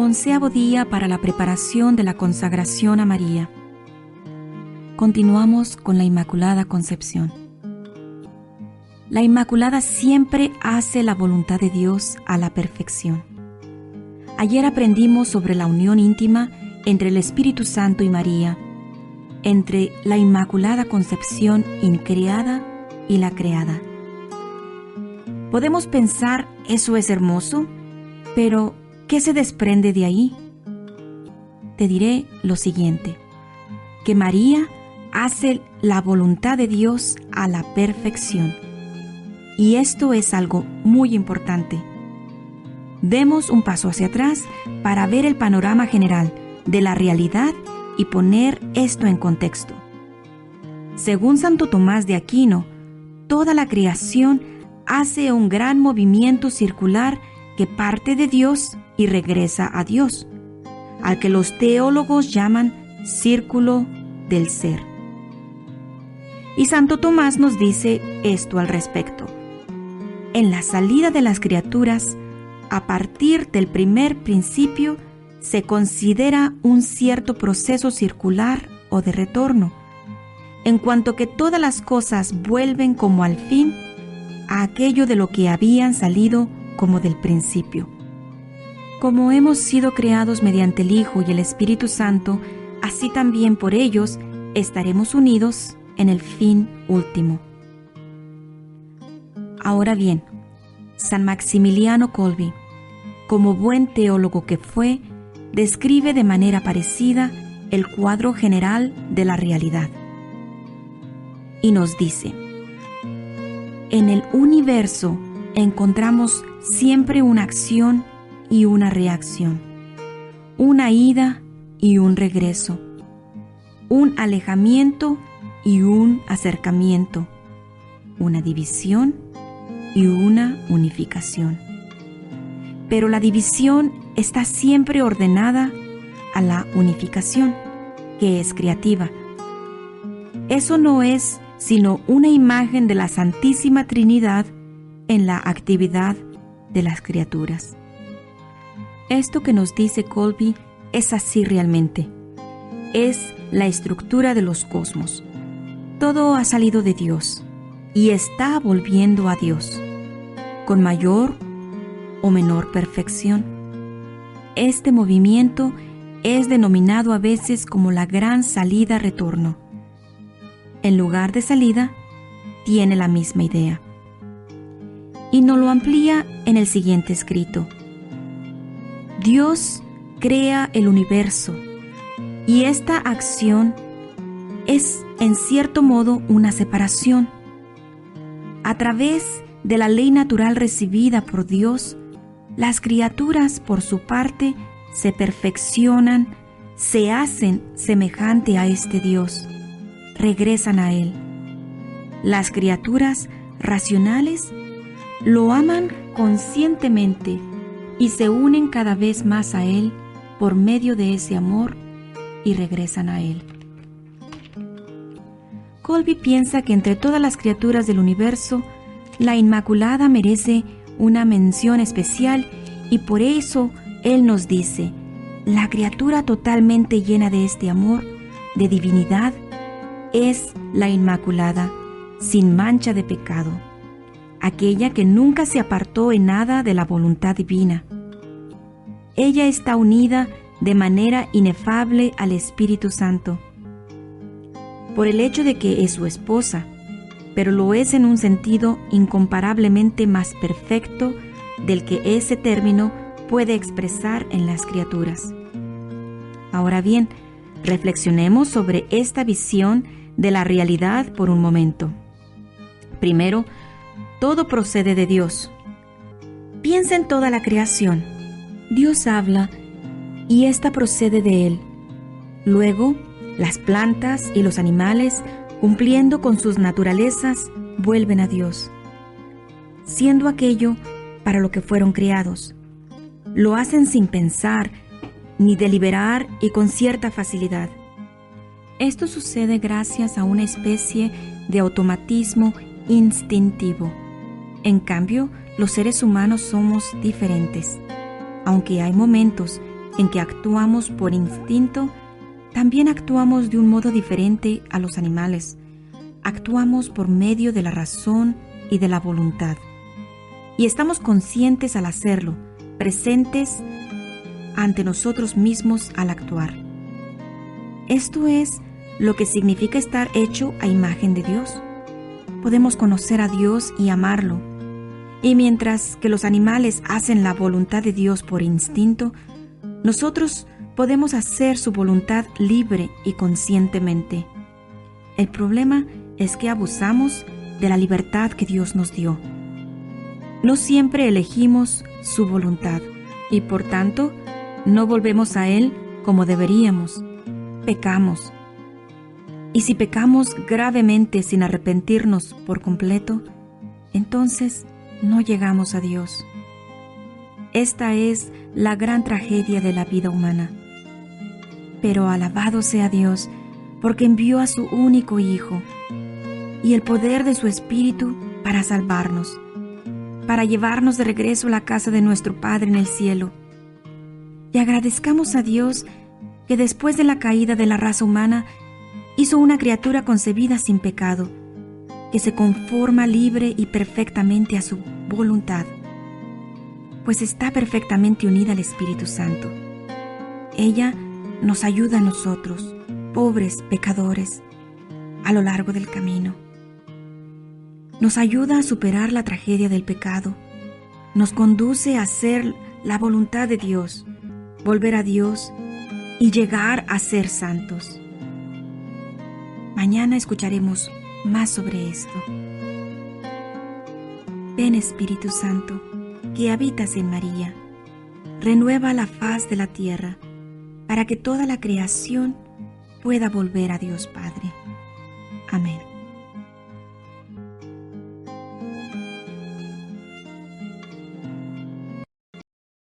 11º día para la preparación de la consagración a María. Continuamos con la Inmaculada Concepción. La Inmaculada siempre hace la voluntad de Dios a la perfección. Ayer aprendimos sobre la unión íntima entre el Espíritu Santo y María, entre la Inmaculada Concepción increada y la creada. Podemos pensar, eso es hermoso, pero ¿qué se desprende de ahí? Te diré lo siguiente, que María hace la voluntad de Dios a la perfección. Y esto es algo muy importante. Demos un paso hacia atrás para ver el panorama general de la realidad y poner esto en contexto. Según Santo Tomás de Aquino, toda la creación hace un gran movimiento circular que parte de Dios y regresa a Dios, al que los teólogos llaman círculo del ser. Y Santo Tomás nos dice esto al respecto. En la salida de las criaturas, a partir del primer principio, se considera un cierto proceso circular o de retorno, en cuanto que todas las cosas vuelven como al fin a aquello de lo que habían salido como del principio. Como hemos sido creados mediante el Hijo y el Espíritu Santo, así también por ellos estaremos unidos en el fin último. Ahora bien, San Maximiliano Kolbe, como buen teólogo que fue, describe de manera parecida el cuadro general de la realidad. Y nos dice: en el universo encontramos siempre una acción y una reacción, una ida y un regreso, un alejamiento y un acercamiento, una división y una unificación. Pero la división está siempre ordenada a la unificación, que es creativa. Eso no es sino una imagen de la Santísima Trinidad en la actividad de las criaturas. Esto que nos dice Kolbe es así realmente. Es la estructura de los cosmos. Todo ha salido de Dios y está volviendo a Dios, con mayor o menor perfección. Este movimiento es denominado a veces como la gran salida-retorno. En lugar de salida, tiene la misma idea. Y nos lo amplía en el siguiente escrito. Dios crea el universo y esta acción es en cierto modo una separación. A través de la ley natural recibida por Dios, las criaturas por su parte se perfeccionan, se hacen semejante a este Dios, regresan a Él. Las criaturas racionales lo aman conscientemente y se unen cada vez más a Él por medio de ese amor y regresan a Él. Kolbe piensa que entre todas las criaturas del universo, la Inmaculada merece una mención especial y por eso él nos dice, la criatura totalmente llena de este amor, de divinidad, es la Inmaculada, sin mancha de pecado, aquella que nunca se apartó en nada de la voluntad divina. Ella está unida de manera inefable al Espíritu Santo, por el hecho de que es su esposa, pero lo es en un sentido incomparablemente más perfecto del que ese término puede expresar en las criaturas. Ahora bien, reflexionemos sobre esta visión de la realidad por un momento. Primero, todo procede de Dios. Piensa en toda la creación. Dios habla y ésta procede de Él. Luego, las plantas y los animales, cumpliendo con sus naturalezas, vuelven a Dios, siendo aquello para lo que fueron creados. Lo hacen sin pensar, ni deliberar y con cierta facilidad. Esto sucede gracias a una especie de automatismo instintivo. En cambio, los seres humanos somos diferentes. Aunque hay momentos en que actuamos por instinto, también actuamos de un modo diferente a los animales. Actuamos por medio de la razón y de la voluntad. Y estamos conscientes al hacerlo, presentes ante nosotros mismos al actuar. Esto es lo que significa estar hecho a imagen de Dios. Podemos conocer a Dios y amarlo. Y mientras que los animales hacen la voluntad de Dios por instinto, nosotros podemos hacer su voluntad libre y conscientemente. El problema es que abusamos de la libertad que Dios nos dio. No siempre elegimos su voluntad y por tanto no volvemos a Él como deberíamos. Pecamos. Y si pecamos gravemente sin arrepentirnos por completo, entonces no llegamos a Dios. Esta es la gran tragedia de la vida humana. Pero alabado sea Dios, porque envió a su único Hijo y el poder de su Espíritu para salvarnos, para llevarnos de regreso a la casa de nuestro Padre en el cielo. Y agradezcamos a Dios que después de la caída de la raza humana, hizo una criatura concebida sin pecado, que se conforma libre y perfectamente a su voluntad, pues está perfectamente unida al Espíritu Santo. Ella nos ayuda a nosotros, pobres pecadores, a lo largo del camino. Nos ayuda a superar la tragedia del pecado, nos conduce a hacer la voluntad de Dios, volver a Dios y llegar a ser santos. Mañana escucharemos más sobre esto. Ven, Espíritu Santo, que habitas en María, renueva la faz de la tierra para que toda la creación pueda volver a Dios Padre. Amén.